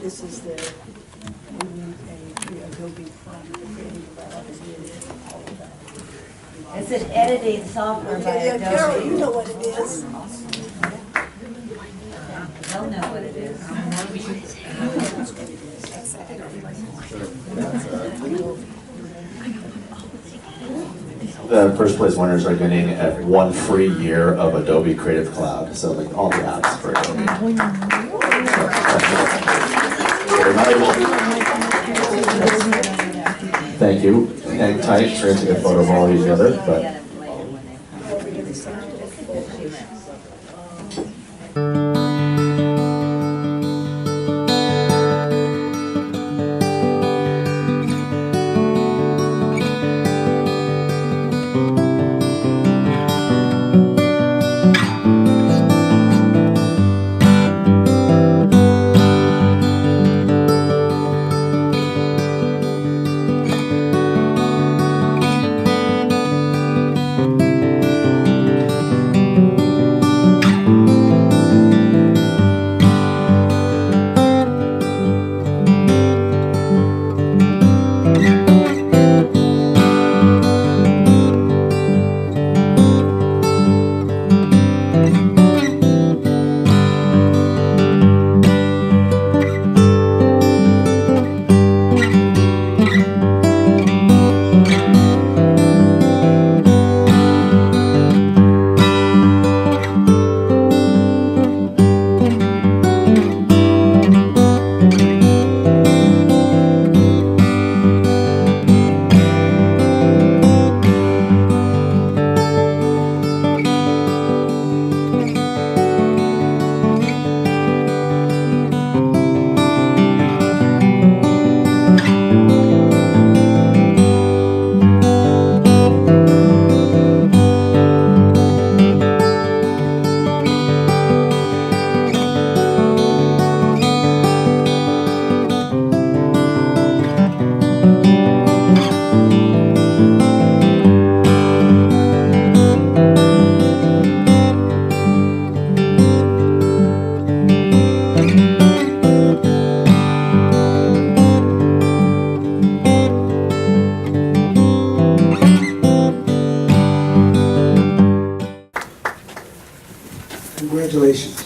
this is the Adobe fund, the Creative Cloud, all of that. It's an editing software by Yeah, Carol, Adobe. you know what it is. They'll know what it is. The first place winners are getting one free year of Adobe Creative Cloud, so like all the apps for Adobe. Very valuable. Thank you. Hang tight, trying to get a photo of all these together, but. Congratulations.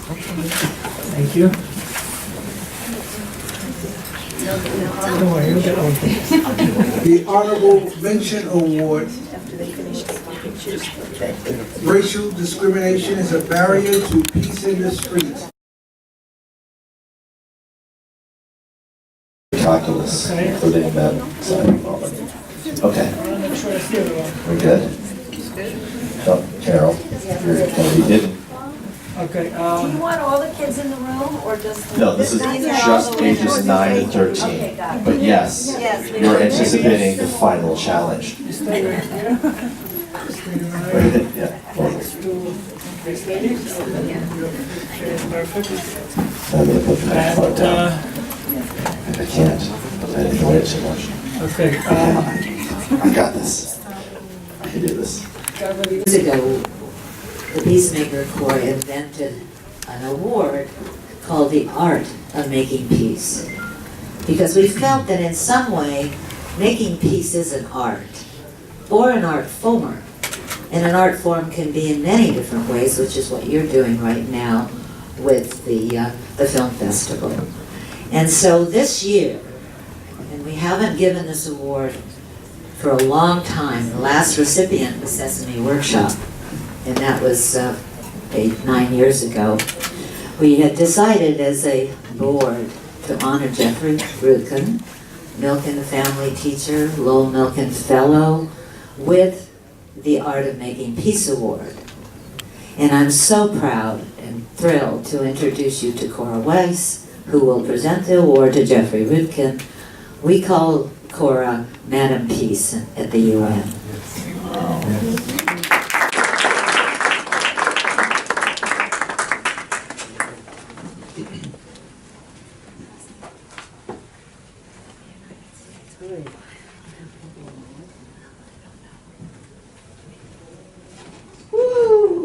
Thank you. Don't worry, you'll get one. The Honorable Mention Award. Racial discrimination is a barrier to peace in the streets. Calculus, including that signing moment. Okay, we're good? Oh, Carol, you didn't. Okay, Do you want all the kids in the room, or just? No, this is These are all just the winners. ages 9 to Okay, 13. got it. But yes, Yes, we you're will. anticipating the final challenge. stay right here. Yeah, totally. Okay, steady. Okay, perfect. I'm gonna put the next part And, down. I can't, I enjoy it so much. okay, I got this. I can do this. Years ago, the Peacemaker Corps invented an award called the Art of Making Peace. Because we felt that in some way, making peace is an art, or an art form. And an art form can be in many different ways, which is what you're doing right now with the film festival. And so this year, and we haven't given this award for a long time, the last recipient was Sesame Workshop, and that was 8-9 years ago. We had decided as a board to honor Jeffrey Rudkin, Milken Family Teacher, Lowell Milken Fellow, with the Art of Making Peace Award. And I'm so proud and thrilled to introduce you to Cora Weiss, who will present the award to Jeffrey Rudkin. We call Cora Madam Peace at the UN.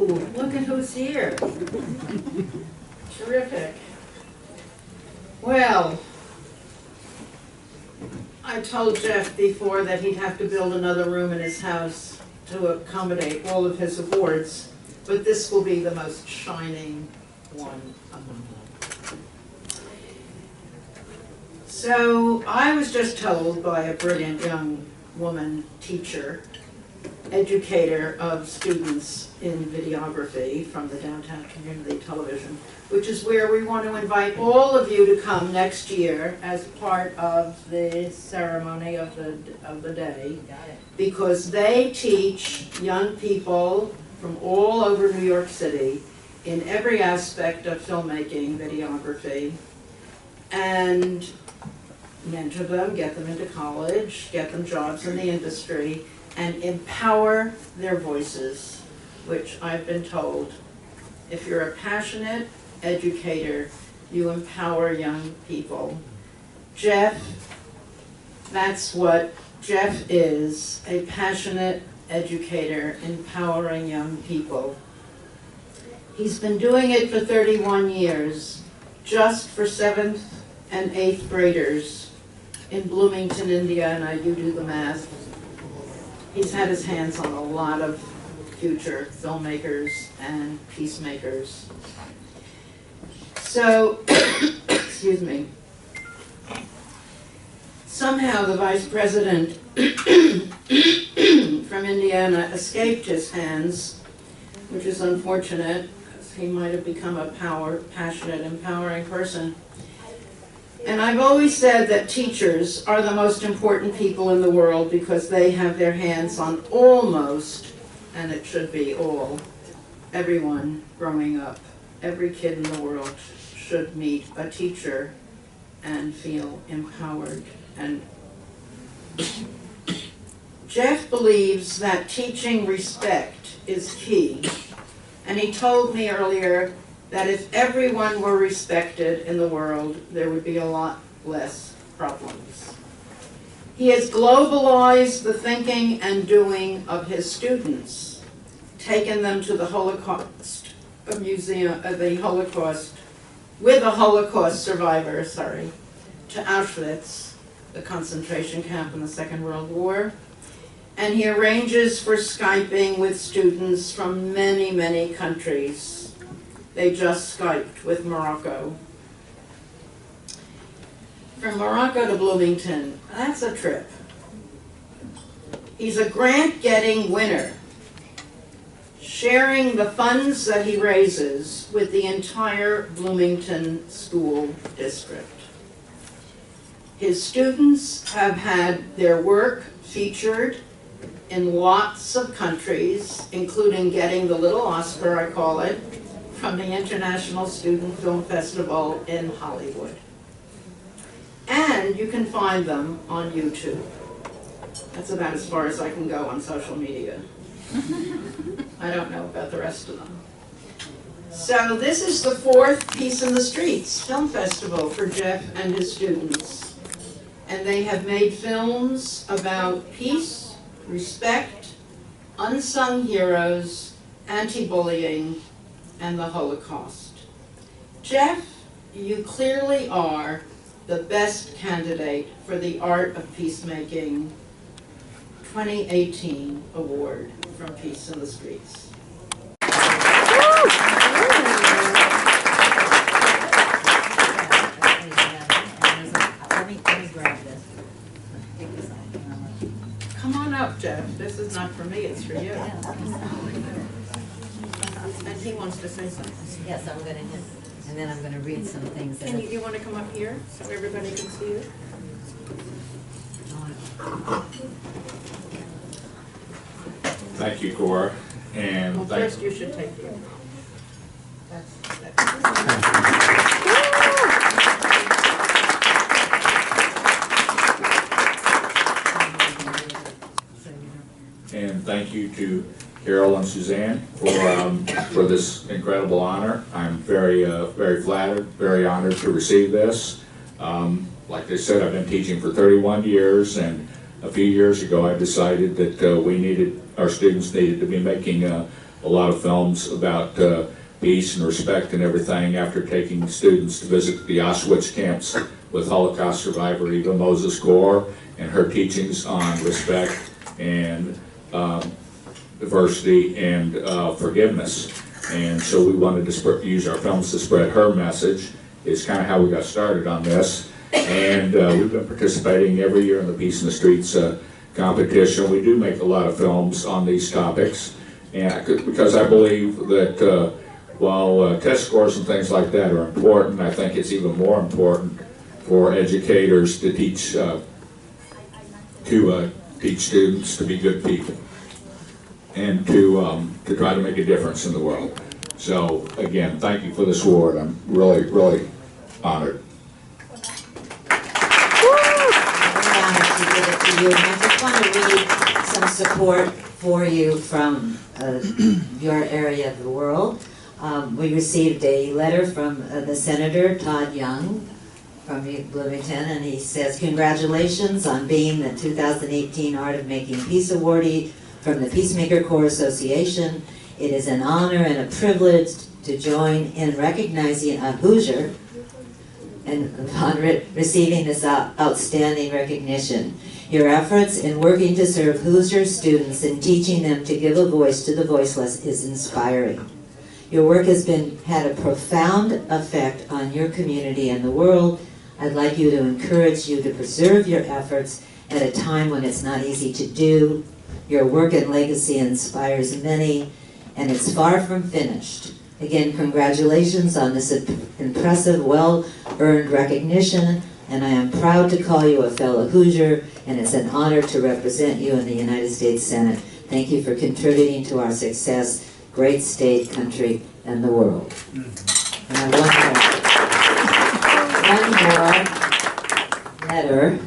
look at who's here. Terrific. Well, I told Jeff before that he'd have to build another room in his house to accommodate all of his awards, but this will be the most shining one among them. So I was just told by a brilliant young woman teacher, educator of students in videography from the Downtown Community Television, which is where we want to invite all of you to come next year as part of the ceremony of the day, because they teach young people from all over New York City in every aspect of filmmaking, videography, and mentor them, get them into college, get them jobs in the industry, and empower their voices, which I've been told, if you're a passionate educator, you empower young people. Jeff, that's what Jeff is, a passionate educator empowering young people. He's been doing it for 31 years, just for 7th and 8th graders in Bloomington, Indiana. You do the math. He's had his hands on a lot of future filmmakers and peacemakers. So, excuse me, somehow the vice president from Indiana escaped his hands, which is unfortunate, because he might have become a passionate, empowering person. And I've always said that teachers are the most important people in the world because they have their hands on almost, and it should be all, everyone growing up. Every kid in the world should meet a teacher and feel empowered. And Jeff believes that teaching respect is key. And he told me earlier that if everyone were respected in the world, there would be a lot less problems. He has globalized the thinking and doing of his students, taken them to the Holocaust museum, the Holocaust, with a Holocaust survivor, to Auschwitz, the concentration camp in the Second World War. And he arranges for Skyping with students from many, many countries. They just Skyped with Morocco. From Morocco to Bloomington, that's a trip. He's a grant-getting winner, sharing the funds that he raises with the entire Bloomington school district. His students have had their work featured in lots of countries, including getting the little Oscar, I call it, from the International Student Film Festival in Hollywood. And you can find them on YouTube. That's about as far as I can go on social media. I don't know about the rest of them. So this is the 4th Peace in the Streets Film Festival for Jeff and his students. And they have made films about peace, respect, unsung heroes, anti-bullying, and the Holocaust. Jeff, you clearly are the best candidate for the Art of Peacemaking 2018 award from Peace in the Streets. Let me grab this. Come on up, Jeff. This is not for me, it's for you. And he wants to say something. Yes, I'm gonna, and then I'm gonna read some things that. Can you want to come up here so everybody can see you? Thank you, Cora, and Well, thank first you should take the oath. and thank you to Carol and Suzanne for this incredible honor. I'm very flattered, very honored to receive this. Like I said, I've been teaching for 31 years, and a few years ago I decided that our students needed to be making a lot of films about peace and respect and everything after taking students to visit the Auschwitz camps with Holocaust survivor Eva Moses Gore and her teachings on respect and diversity and forgiveness. And so we wanted to use our films to spread her message. Is kind of how we got started on this. And we've been participating every year in the Peace in the Streets competition. We do make a lot of films on these topics, and because I believe that while test scores and things like that are important, I think it's even more important for educators to teach students to be good people and to try to make a difference in the world. So again, thank you for this award. I'm really, really honored. Very honored to give it to you. And I just want to read some support for you from your area of the world. We received a letter from the Senator Todd Young from Bloomington, and he says, congratulations on being the 2018 Art of Making Peace awardee from the Peacemaker Corps Association. It is an honor and a privilege to join in recognizing a Hoosier and upon receiving this outstanding recognition. Your efforts in working to serve Hoosier students and teaching them to give a voice to the voiceless is inspiring. Your work has had a profound effect on your community and the world. I'd like to encourage you to preserve your efforts at a time when it's not easy to do. Your work and legacy inspires many, and it's far from finished. Again, congratulations on this impressive, well-earned recognition, and I am proud to call you a fellow Hoosier, and it's an honor to represent you in the United States Senate. Thank you for contributing to our success, great state, country, and the world. And I one more letter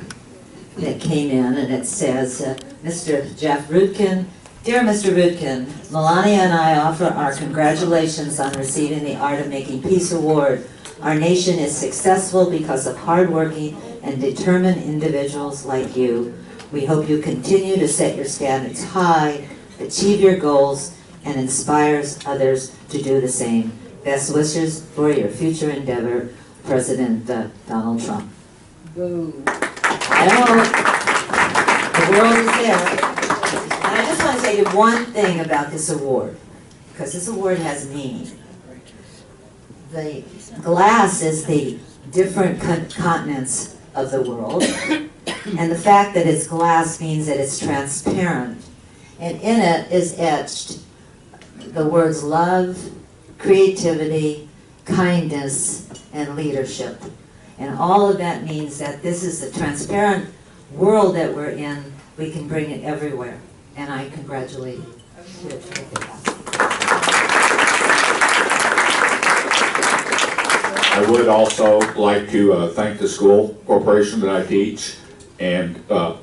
that came in, and it says, Mr. Jeff Rudkin, Dear Mr. Rudkin, Melania and I offer our congratulations on receiving the Art of Making Peace Award. Our nation is successful because of hardworking and determined individuals like you. We hope you continue to set your standards high, achieve your goals, and inspires others to do the same. Best wishes for your future endeavor, President Donald Trump. Boo. I know the world is there. And I just want to say one thing about this award, because this award has meaning. The glass is the different continents of the world, and the fact that it's glass means that it's transparent. And in it is etched the words love, creativity, kindness, and leadership. And all of that means that this is the transparent world that we're in. We can bring it everywhere. And I congratulate you. I would also like to thank the school corporation that I teach and the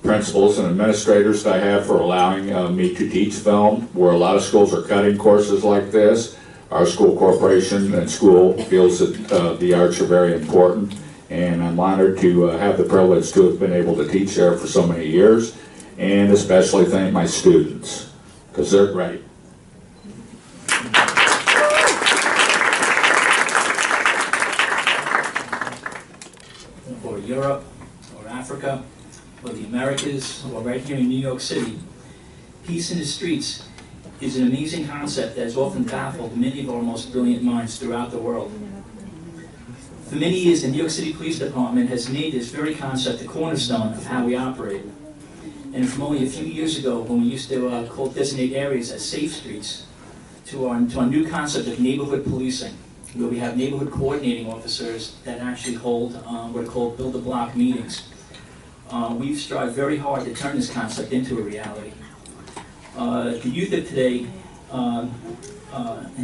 principals and administrators that I have for allowing me to teach film, where a lot of schools are cutting courses like this. Our school corporation and school feels that the arts are very important, and I'm honored to have the privilege to have been able to teach there for so many years, and especially thank my students, because they're great. Or Europe, or Africa, or the Americas, or right here in New York City, Peace in the Streets is an amazing concept that has often baffled many of our most brilliant minds throughout the world. For many years, the New York City Police Department has made this very concept the cornerstone of how we operate. And from only a few years ago, when we used to designate areas as safe streets, to our new concept of neighborhood policing, where we have neighborhood coordinating officers that actually hold what are called build-a-block meetings. We've strived very hard to turn this concept into a reality. The youth of today,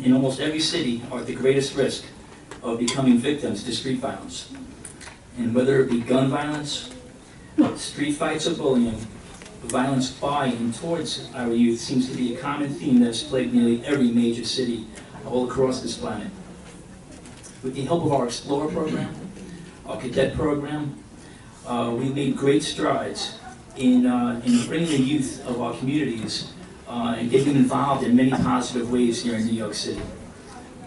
in almost every city, are at the greatest risk of becoming victims to street violence. And whether it be gun violence, street fights, or bullying, violence by and towards our youth seems to be a common theme that has plagued nearly every major city all across this planet. With the help of our Explorer program, our Cadet program, we've made great strides in bringing the youth of our communities and get them involved in many positive ways here in New York City.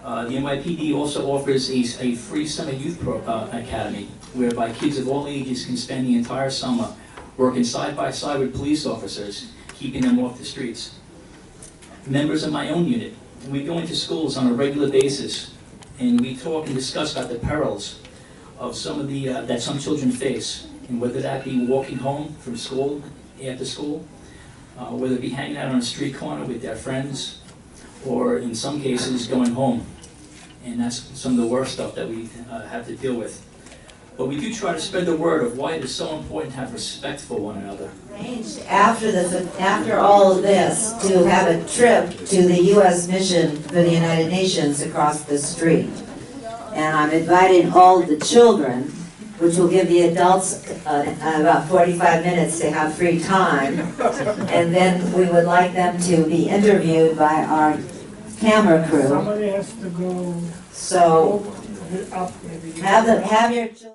The NYPD also offers a free summer youth academy, whereby kids of all ages can spend the entire summer working side by side with police officers, keeping them off the streets. Members of my own unit, we go into schools on a regular basis, and we talk and discuss about the perils of some of the that some children face, and whether that be walking home from school after school, whether it be hanging out on a street corner with their friends, or in some cases going home. And that's some of the worst stuff that we have to deal with. But we do try to spread the word of why it is so important to have respect for one another. Arranged after all of this to have a trip to the U.S. mission for the United Nations across the street. And I'm inviting all the children, which will give the adults about 45 minutes to have free time. And then we would like them to be interviewed by our camera crew. Somebody has to go So up maybe. have your children.